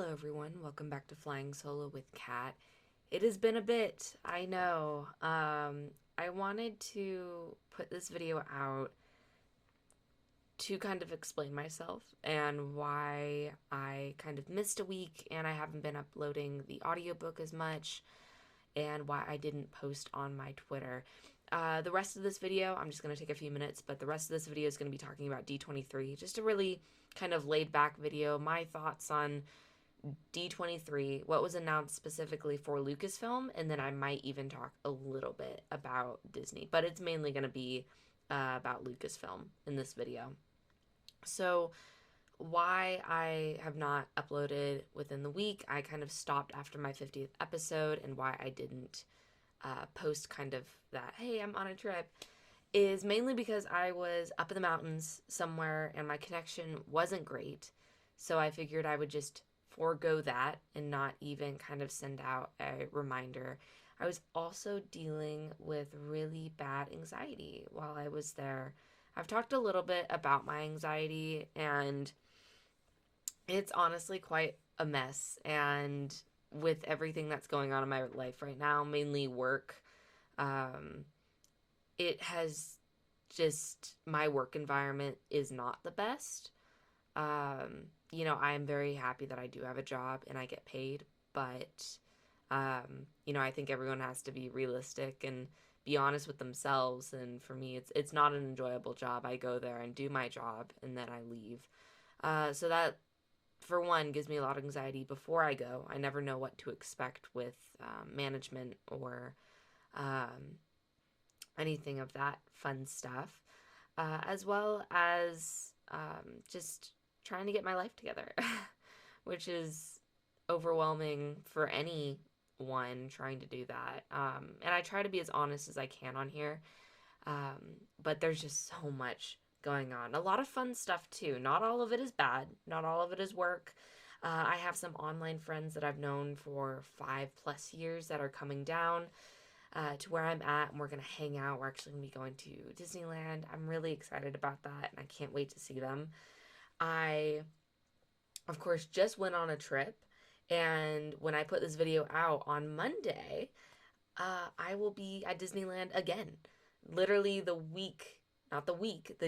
Hello everyone, welcome back to Flying Solo with Kat. It has been a bit, I know. I wanted to put this video out to kind of explain myself and why I kind of missed a week and I haven't been uploading the audiobook as much and why I didn't post on my Twitter. The rest of this video, I'm just going to take a few minutes, but the rest of this video is going to be talking about D23. Just a really kind of laid back video, my thoughts on D23, what was announced specifically for Lucasfilm, and then I might even talk a little bit about Disney, but it's mainly going to be about Lucasfilm in this video. So, why I have not uploaded within the week, I kind of stopped after my 50th episode, and why I didn't post kind of that, hey, I'm on a trip, is mainly because I was up in the mountains somewhere and my connection wasn't great. So I figured I would just forego that and not even kind of send out a reminder. I was also dealing with really bad anxiety while I was there. I've talked a little bit about my anxiety, and it's honestly quite a mess. And with everything that's going on in my life right now, mainly work, um, it has just, my work environment is not the best. I am very happy that I do have a job and I get paid, but, I think everyone has to be realistic and be honest with themselves. And for me, it's not an enjoyable job. I go there and do my job and then I leave. So that, for one, gives me a lot of anxiety before I go. I never know what to expect with management or anything of that fun stuff, as well as just trying to get my life together, which is overwhelming for anyone trying to do that. And I try to be as honest as I can on here, but there's just so much going on. A lot of fun stuff too. Not all of it is bad. Not all of it is work. I have some online friends that I've known for 5+ years that are coming down to where I'm at, and we're going to hang out. We're actually going to be going to Disneyland. I'm really excited about that, and I can't wait to see them. I, of course, just went on a trip, and when I put this video out on Monday, I will be at Disneyland again. Literally the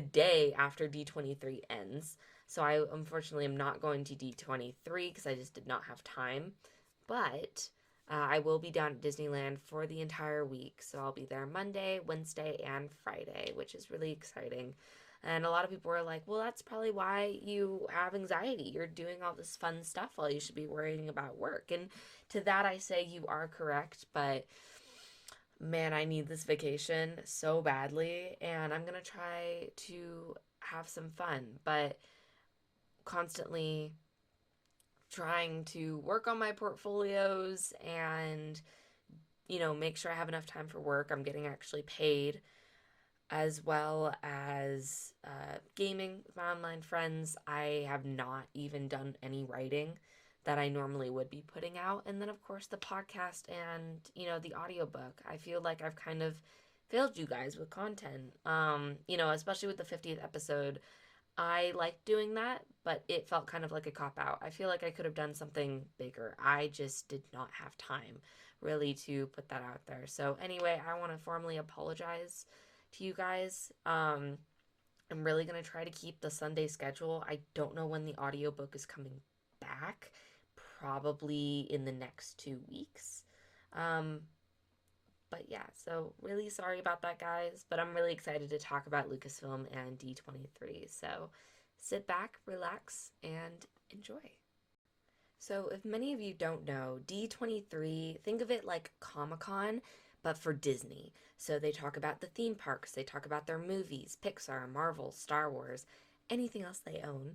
day after D23 ends. So I unfortunately am not going to D23 because I just did not have time. But I will be down at Disneyland for the entire week. So I'll be there Monday, Wednesday, and Friday, which is really exciting. And a lot of people are like, well, that's probably why you have anxiety. You're doing all this fun stuff while you should be worrying about work. And to that, I say you are correct. But man, I need this vacation so badly. And I'm going to try to have some fun. But constantly trying to work on my portfolios and make sure I have enough time for work. I'm getting actually paid, as well as gaming with my online friends. I have not even done any writing that I normally would be putting out. And then, of course, the podcast and, the audiobook. I feel like I've kind of failed you guys with content, especially with the 50th episode. I liked doing that, but it felt kind of like a cop out. I feel like I could have done something bigger. I just did not have time really to put that out there. So anyway, I want to formally apologize to you guys. I'm really going to try to keep the Sunday schedule. I don't know when the audiobook is coming back. Probably in the next 2 weeks. But yeah, so really sorry about that, guys. But I'm really excited to talk about Lucasfilm and D23. So sit back, relax, and enjoy. So, if many of you don't know, D23, think of it like Comic-Con, but for Disney. So they talk about the theme parks, they talk about their movies, Pixar, Marvel, Star Wars, anything else they own.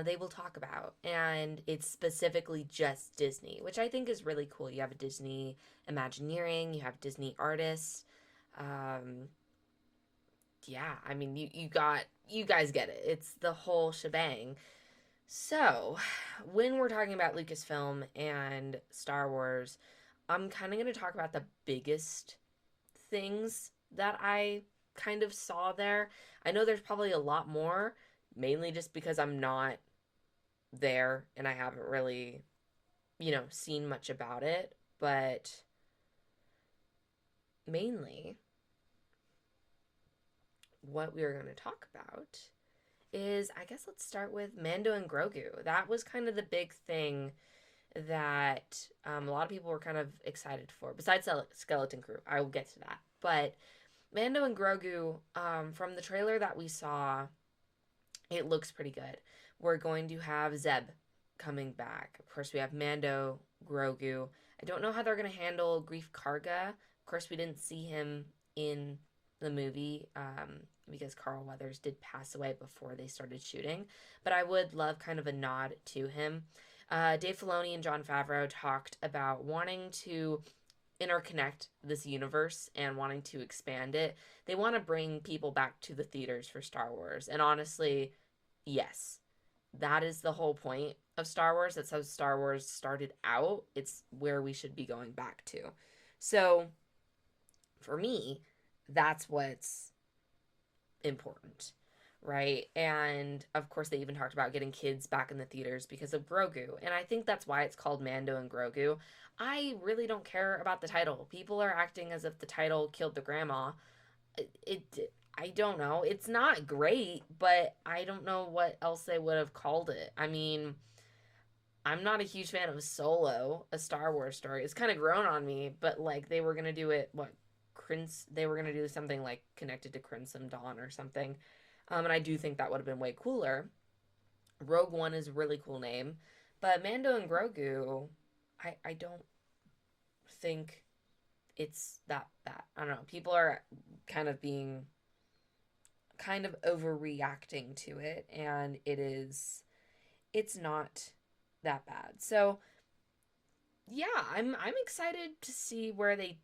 They will talk about, and it's specifically just Disney, which I think is really cool. You have a Disney Imagineering, you have Disney artists. Um, yeah, I mean, you guys get it. It's the whole shebang. So, when we're talking about Lucasfilm and Star Wars, I'm kind of going to talk about the biggest things that I kind of saw there. I know there's probably a lot more, mainly just because I'm not there and I haven't really seen much about it, but mainly what we are going to talk about is, I guess let's start with Mando and Grogu. That was kind of the big thing that a lot of people were kind of excited for, besides Skeleton Crew. I will get to that. But Mando and Grogu, from the trailer that we saw, it looks pretty good. We're going to have Zeb coming back. Of course, we have Mando, Grogu. I don't know how they're going to handle Grief Karga. Of course, we didn't see him in the movie because Carl Weathers did pass away before they started shooting. But I would love kind of a nod to him. Dave Filoni and Jon Favreau talked about wanting to interconnect this universe and wanting to expand it. They want to bring people back to the theaters for Star Wars. And honestly, yes, that is the whole point of Star Wars. That's how Star Wars started out. It's where we should be going back to. So, for me, that's what's important, right? And of course, they even talked about getting kids back in the theaters because of Grogu. And I think that's why it's called Mando and Grogu. I really don't care about the title. People are acting as if the title killed the grandma. I don't know. It's not great, but I don't know what else they would have called it. I mean, I'm not a huge fan of Solo, a Star Wars story. It's kind of grown on me, but like they were going to do it, they were going to do something like connected to Crimson Dawn or something. And I do think that would have been way cooler. Rogue One is a really cool name, but Mando and Grogu, I don't think it's that bad. I don't know. People are kind of being kind of overreacting to it, and it's not that bad. So yeah, I'm excited to see where they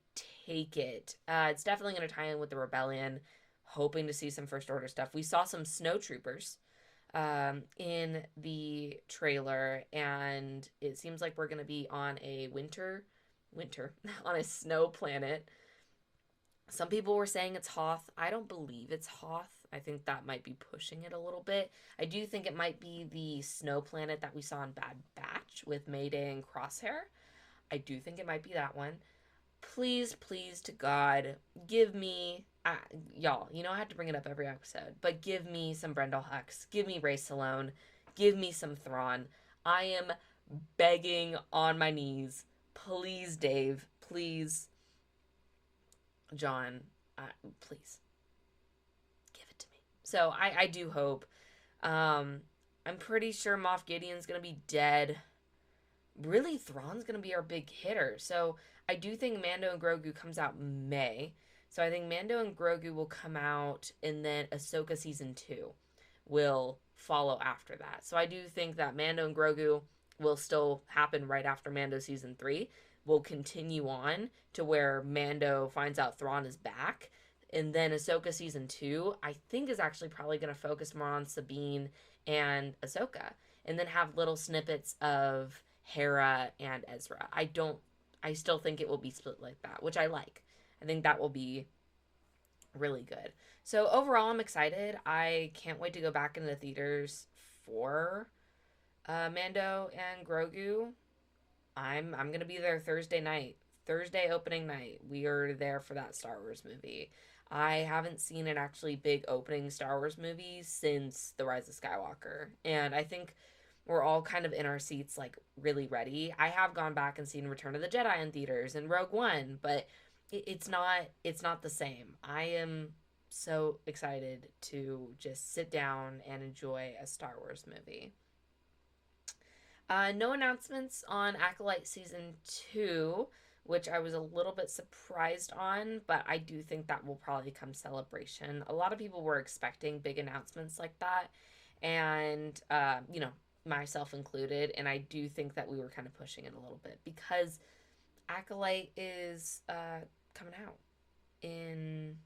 take it. It's definitely going to tie in with the rebellion. Hoping to see some First Order stuff. We saw some snowtroopers in the trailer, and it seems like we're going to be on a winter, on a snow planet. Some people were saying it's Hoth. I don't believe it's Hoth. I think that might be pushing it a little bit. I do think it might be the snow planet that we saw in Bad Batch with Mayday and Crosshair. I do think it might be that one. Please, please to God, give me, y'all, I have to bring it up every episode, but give me some Brendel Hux. Give me Rey Salone. Give me some Thrawn. I am begging on my knees. Please, Dave. Please, John. Please. Give it to me. So I do hope. I'm pretty sure Moff Gideon's going to be dead. Really, Thrawn's going to be our big hitter. So I do think Mando and Grogu comes out May. So I think Mando and Grogu will come out, and then Ahsoka season 2 will follow after that. So I do think that Mando and Grogu will still happen right after Mando season 3. Will continue on to where Mando finds out Thrawn is back. And then Ahsoka season 2, I think, is actually probably going to focus more on Sabine and Ahsoka. And then have little snippets of Hera and Ezra. I still think it will be split like that, which I like. I think that will be really good. So overall, I'm excited. I can't wait to go back into the theaters for Mando and Grogu. I'm gonna be there Thursday night, Thursday opening night. We are there for that Star Wars movie. I haven't seen an actually big opening Star Wars movie since The Rise of Skywalker, and I think we're all kind of in our seats, like really ready. I have gone back and seen Return of the Jedi in theaters and Rogue One, but it's not the same. I am so excited to just sit down and enjoy a Star Wars movie. No announcements on Acolyte Season 2, which I was a little bit surprised on, but I do think that will probably come Celebration. A lot of people were expecting big announcements like that, and, myself included, and I do think that we were kind of pushing it a little bit because Acolyte is coming out in,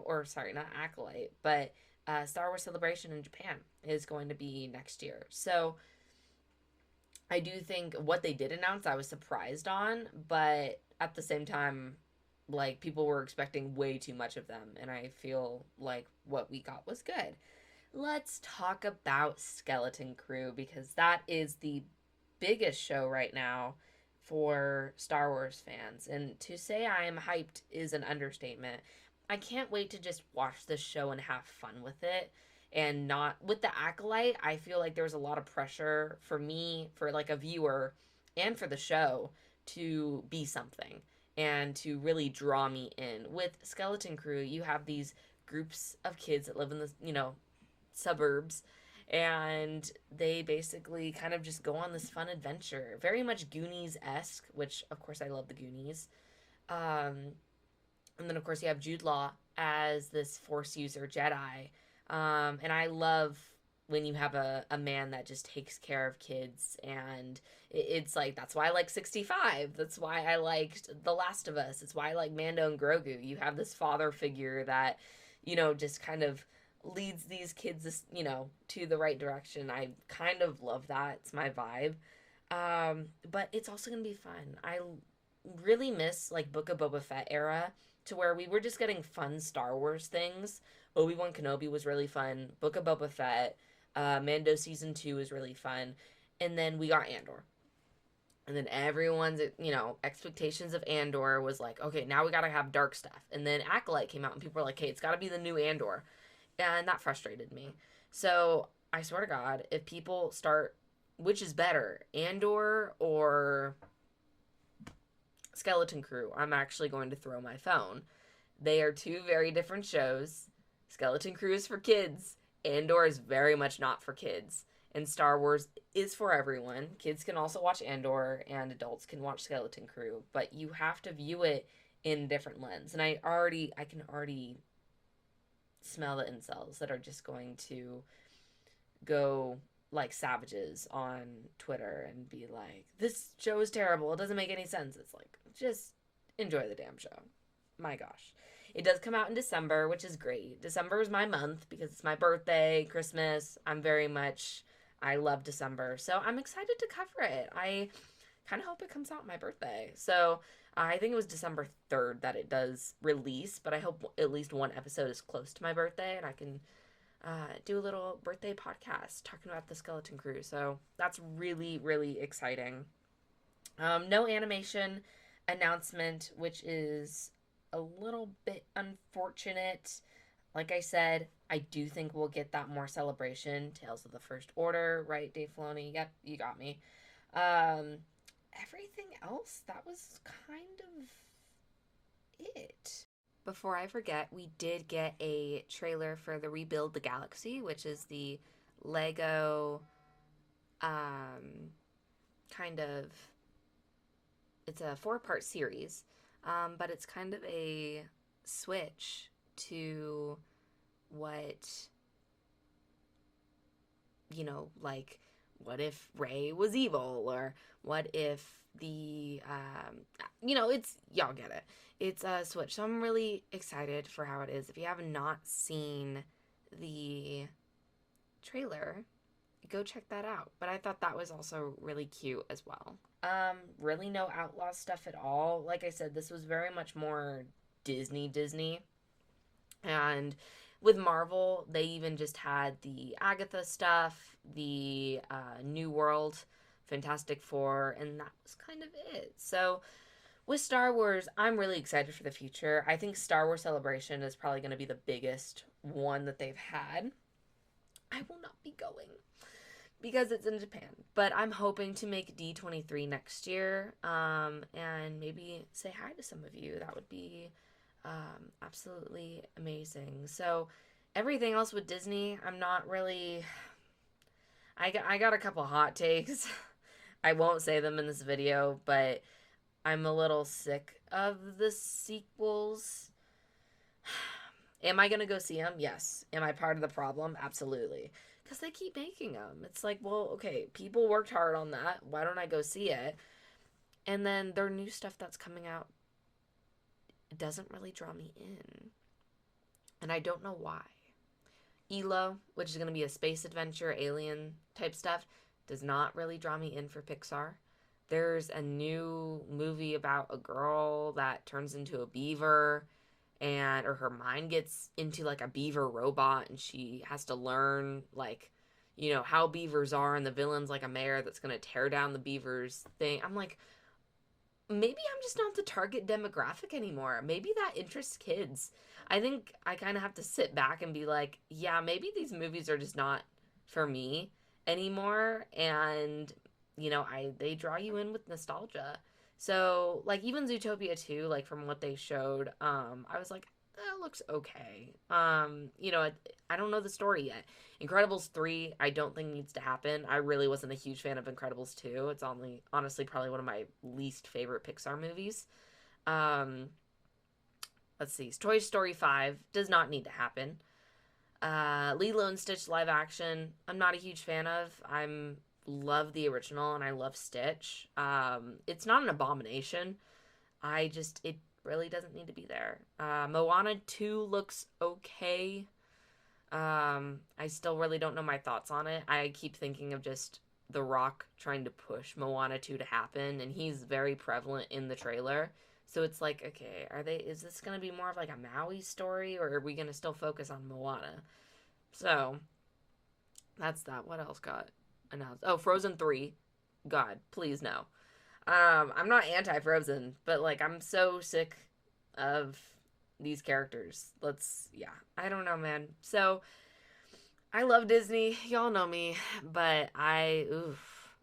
or sorry, not Acolyte, but Star Wars Celebration in Japan is going to be next year. So I do think what they did announce, I was surprised on, but at the same time, like, people were expecting way too much of them, and I feel like what we got was good. Let's talk about Skeleton Crew, because that is the biggest show right now for Star Wars fans. And to say I am hyped is an understatement. I can't wait to just watch this show and have fun with it. And not with the Acolyte, I feel like there was a lot of pressure for me, for like a viewer, and for the show to be something and to really draw me in. With Skeleton Crew, you have these groups of kids that live in the, suburbs, and they basically kind of just go on this fun adventure, very much Goonies-esque, which of course I love the Goonies. um, and then of course you have Jude Law as this Force user Jedi, and I love when you have a man that just takes care of kids. And it's like, that's why I like 65, that's why I liked The Last of Us, it's why I like Mando and Grogu. You have this father figure that, just kind of leads these kids, to the right direction. I kind of love that. It's my vibe. But it's also gonna be fun. I really miss like Book of Boba Fett era, to where we were just getting fun Star Wars things. Obi-Wan Kenobi was really fun. Book of Boba Fett, Mando season 2 was really fun, and then we got Andor. And then everyone's, expectations of Andor was like, okay, now we gotta have dark stuff. And then Acolyte came out, and people were like, hey, it's gotta be the new Andor. And that frustrated me. So I swear to God, if people start, which is better, Andor or Skeleton Crew, I'm actually going to throw my phone. They are two very different shows. Skeleton Crew is for kids. Andor is very much not for kids. And Star Wars is for everyone. Kids can also watch Andor, and adults can watch Skeleton Crew, but you have to view it in a different lens. And I can already smell the incels that are just going to go like savages on Twitter and be like, this show is terrible, it doesn't make any sense. It's like, just enjoy the damn show. My gosh. It does come out in December, which is great. December is my month because it's my birthday, Christmas. I love December. So I'm excited to cover it. I kind of hope it comes out my birthday. So I think it was December 3rd that it does release, but I hope at least one episode is close to my birthday, and I can do a little birthday podcast talking about the Skeleton Crew. So that's really, really exciting. No animation announcement, which is a little bit unfortunate. Like I said, I do think we'll get that more celebration. Tales of the First Order, right, Dave Filoni? Yep, you got me. Everything else, that was kind of it. Before I forget, we did get a trailer for the Rebuild the Galaxy, which is the Lego kind of, it's a 4-part series, but it's kind of a switch to what, like, what if Rey was evil, or what if it's, y'all get it. It's a switch. So I'm really excited for how it is. If you have not seen the trailer, go check that out. But I thought that was also really cute as well. Really no outlaw stuff at all. Like I said, this was very much more Disney. And with Marvel, they even just had the Agatha stuff, the New World, Fantastic Four, and that was kind of it. So with Star Wars, I'm really excited for the future. I think Star Wars Celebration is probably going to be the biggest one that they've had. I will not be going because it's in Japan, but I'm hoping to make D23 next year, and maybe say hi to some of you. That would be absolutely amazing. So everything else with Disney, I'm not really, I got a couple hot takes. I won't say them in this video, but I'm a little sick of the sequels. Am I gonna go see them? Yes. Am I part of the problem? Absolutely. Because they keep making them. It's like, well, okay, people worked hard on that. Why don't I go see it? And then their new stuff that's coming out doesn't really draw me in. And I don't know why. ELO, which is going to be a space adventure, alien type stuff, does not really draw me in for Pixar. There's a new movie about a girl that turns into a beaver, or her mind gets into like a beaver robot, and she has to learn like how beavers are, and the villain's like a mayor that's going to tear down the beavers thing. I'm like, maybe I'm just not the target demographic anymore. Maybe that interests kids. I think I kind of have to sit back and be like, yeah, maybe these movies are just not for me anymore. And, they draw you in with nostalgia. So, like, even Zootopia 2, like, from what they showed, I was like, that looks okay. I don't know the story yet. Incredibles 3, I don't think needs to happen. I really wasn't a huge fan of Incredibles 2. It's only, honestly, probably one of my least favorite Pixar movies. Um, let's see. Toy Story 5 does not need to happen. Lilo and Stitch live action, I'm not a huge fan of. I'm love the original and I love Stitch. It's not an abomination. It really doesn't need to be there. Moana 2 looks okay. I still really don't know my thoughts on it. I keep thinking of just The Rock trying to push Moana 2 to happen, and he's very prevalent in the trailer. So it's like, okay, is this going to be more of like a Maui story, or are we going to still focus on Moana? So, that's that. What else got announced? Oh, Frozen 3. God, please no. I'm not anti-Frozen, but like I'm so sick of these characters. I don't know, man. So I love Disney, y'all know me, but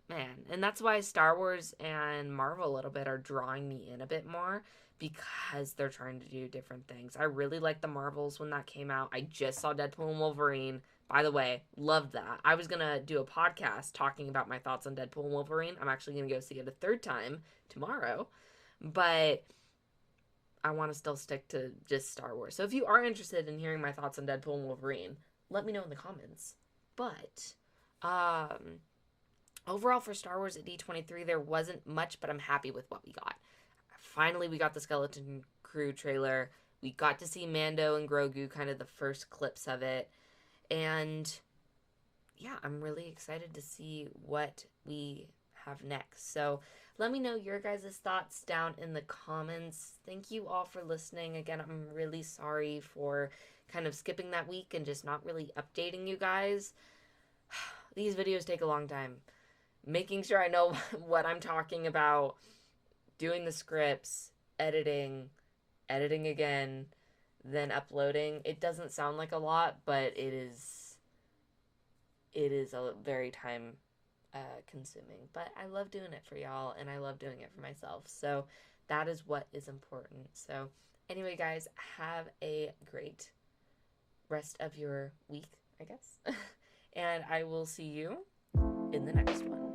man. And that's why Star Wars and Marvel a little bit are drawing me in a bit more because they're trying to do different things. I really liked the Marvels when that came out. I just saw Deadpool and Wolverine. By the way, loved that. I was going to do a podcast talking about my thoughts on Deadpool and Wolverine. I'm actually going to go see it a third time tomorrow. But I want to still stick to just Star Wars. So if you are interested in hearing my thoughts on Deadpool and Wolverine, let me know in the comments. But overall for Star Wars at D23, there wasn't much, but I'm happy with what we got. Finally, we got the Skeleton Crew trailer. We got to see Mando and Grogu, kind of the first clips of it. And yeah, I'm really excited to see what we have next. So let me know your guys' thoughts down in the comments. Thank you all for listening. Again, I'm really sorry for kind of skipping that week and just not really updating you guys. These videos take a long time. Making sure I know what I'm talking about, doing the scripts, editing again, then uploading. It doesn't sound like a lot, but it is a very time consuming. But I love doing it for y'all, and I love doing it for myself. So that is what is important. So anyway, guys, have a great rest of your week, I guess. And I will see you in the next one.